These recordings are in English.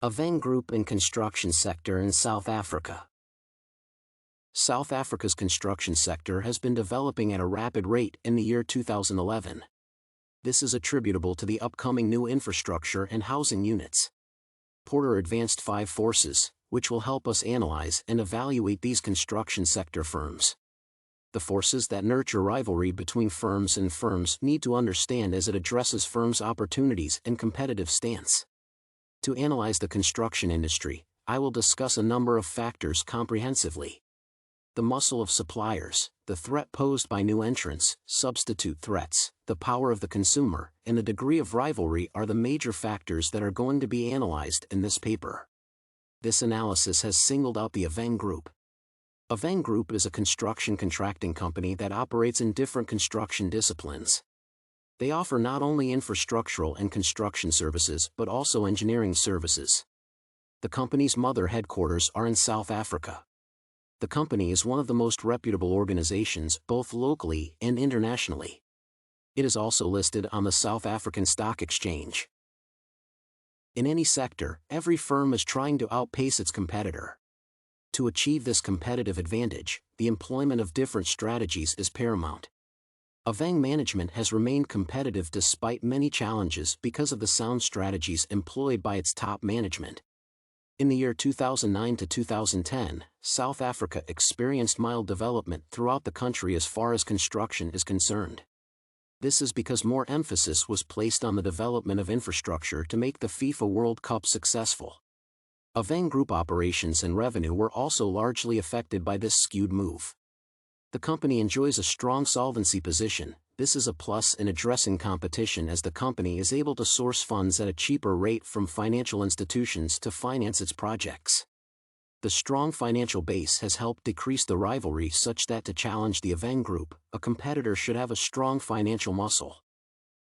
Aveng Group in construction sector in South Africa. South Africa's construction sector has been developing at a rapid rate in the year 2011. This is attributable to the upcoming new infrastructure and housing units. Porter advanced 5 forces, which will help us analyze and evaluate these construction sector firms. The forces that nurture rivalry between firms and firms need to understand as it addresses firms' opportunities and competitive stance. To analyze the construction industry, I will discuss a number of factors comprehensively. The muscle of suppliers, the threat posed by new entrants, substitute threats, the power of the consumer, and the degree of rivalry are the major factors that are going to be analyzed in this paper. This analysis has singled out the Aveng Group. Aveng Group is a construction contracting company that operates in different construction disciplines. They offer not only infrastructural and construction services but also engineering services. The company's mother headquarters are in South Africa. The company is one of the most reputable organizations both locally and internationally. It is also listed on the South African Stock Exchange. In any sector, every firm is trying to outpace its competitor. To achieve this competitive advantage, the employment of different strategies is paramount. Aveng management has remained competitive despite many challenges because of the sound strategies employed by its top management. In the year 2009 to 2010, South Africa experienced mild development throughout the country as far as construction is concerned. This is because more emphasis was placed on the development of infrastructure to make the FIFA World Cup successful. Aveng Group operations and revenue were also largely affected by this skewed move. The company enjoys a strong solvency position. This is a plus in addressing competition as the company is able to source funds at a cheaper rate from financial institutions to finance its projects. The strong financial base has helped decrease the rivalry such that to challenge the Aveng Group, a competitor should have a strong financial muscle.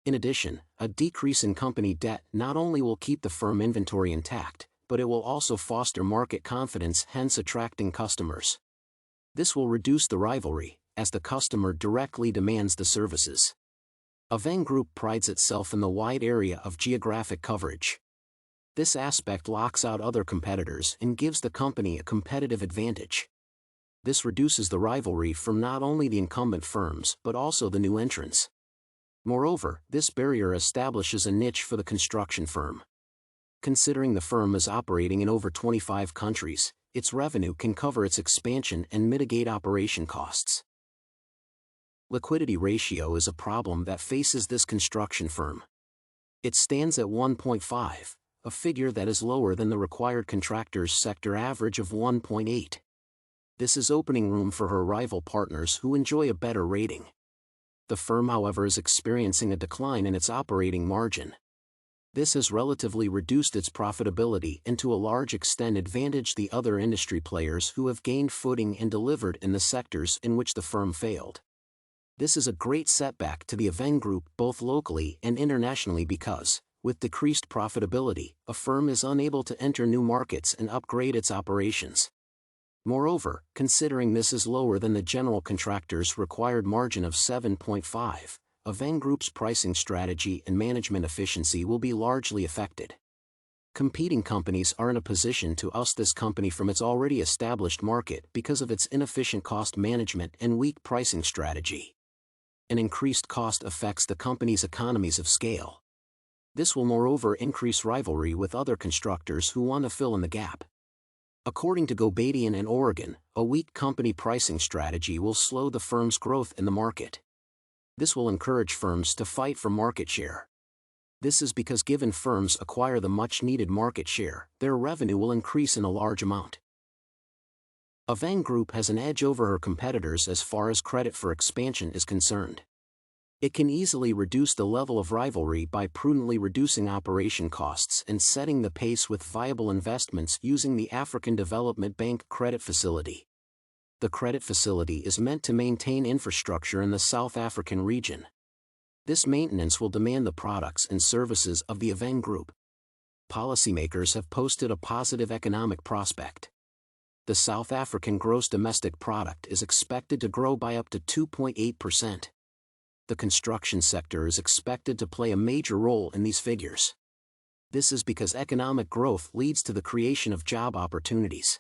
In addition, a decrease in company debt not only will keep the firm inventory intact, but it will also foster market confidence, hence attracting customers. This will reduce the rivalry, as the customer directly demands the services. Aveng Group prides itself in the wide area of geographic coverage. This aspect locks out other competitors and gives the company a competitive advantage. This reduces the rivalry from not only the incumbent firms but also the new entrants. Moreover, this barrier establishes a niche for the construction firm. Considering the firm is operating in over 25 countries, its revenue can cover its expansion and mitigate operation costs. Liquidity ratio is a problem that faces this construction firm. It stands at 1.5, a figure that is lower than the required contractors sector average of 1.8. This is opening room for her rival partners who enjoy a better rating. The firm, however, is experiencing a decline in its operating margin. This has relatively reduced its profitability and to a large extent advantaged the other industry players who have gained footing and delivered in the sectors in which the firm failed. This is a great setback to the Aveng Group both locally and internationally because, with decreased profitability, a firm is unable to enter new markets and upgrade its operations. Moreover, considering this is lower than the general contractor's required margin of 7.5, Aveng Group's pricing strategy and management efficiency will be largely affected. Competing companies are in a position to oust this company from its already established market because of its inefficient cost management and weak pricing strategy. An increased cost affects the company's economies of scale. This will moreover increase rivalry with other constructors who want to fill in the gap. According to Ghobadian and ORegan, a weak company pricing strategy will slow the firm's growth in the market. This will encourage firms to fight for market share. This is because given firms acquire the much-needed market share, their revenue will increase in a large amount. Aveng Group has an edge over her competitors as far as credit for expansion is concerned. It can easily reduce the level of rivalry by prudently reducing operation costs and setting the pace with viable investments using the African Development Bank credit facility. The credit facility is meant to maintain infrastructure in the South African region. This maintenance will demand the products and services of the Aveng Group. Policymakers have posted a positive economic prospect. The South African gross domestic product is expected to grow by up to 2.8%. The construction sector is expected to play a major role in these figures. This is because economic growth leads to the creation of job opportunities.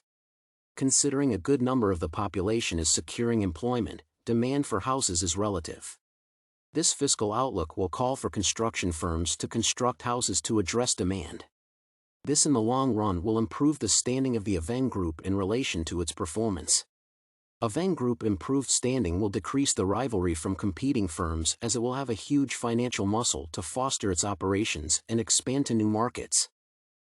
Considering a good number of the population is securing employment, demand for houses is relative. This fiscal outlook will call for construction firms to construct houses to address demand. This in the long run will improve the standing of the Aveng Group in relation to its performance. Aveng Group improved standing will decrease the rivalry from competing firms as it will have a huge financial muscle to foster its operations and expand to new markets.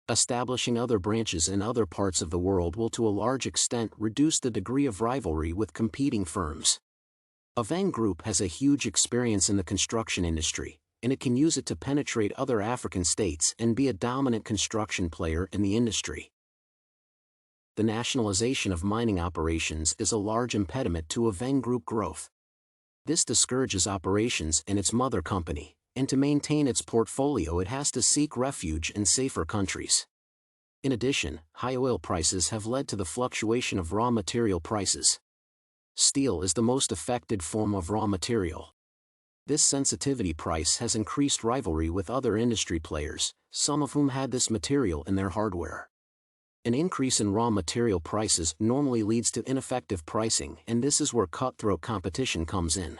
Establishing other branches in other parts of the world will to a large extent reduce the degree of rivalry with competing firms. Aveng Group has a huge experience in the construction industry, and it can use it to penetrate other African states and be a dominant construction player in the industry. The nationalization of mining operations is a large impediment to Aveng Group growth. This discourages operations in its mother company, and to maintain its portfolio it has to seek refuge in safer countries. In addition, high oil prices have led to the fluctuation of raw material prices. Steel is the most affected form of raw material. This sensitivity price has increased rivalry with other industry players, some of whom had this material in their hardware. An increase in raw material prices normally leads to ineffective pricing, and this is where cutthroat competition comes in.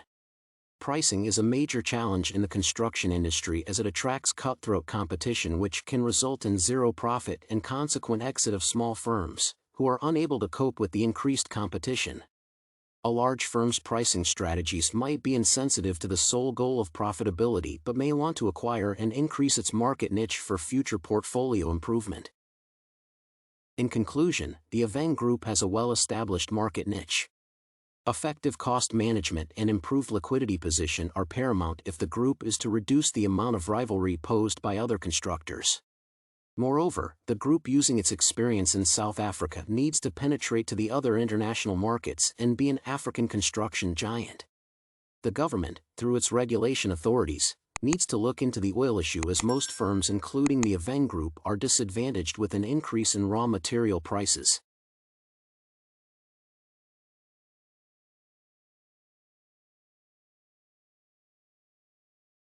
Pricing is a major challenge in the construction industry as it attracts cutthroat competition which can result in zero profit and consequent exit of small firms, who are unable to cope with the increased competition. A large firm's pricing strategies might be insensitive to the sole goal of profitability but may want to acquire and increase its market niche for future portfolio improvement. In conclusion, the Aveng Group has a well-established market niche. Effective cost management and improved liquidity position are paramount if the group is to reduce the amount of rivalry posed by other constructors. Moreover, the group using its experience in South Africa needs to penetrate to the other international markets and be an African construction giant. The government, through its regulation authorities, needs to look into the oil issue as most firms including the Aveng Group are disadvantaged with an increase in raw material prices.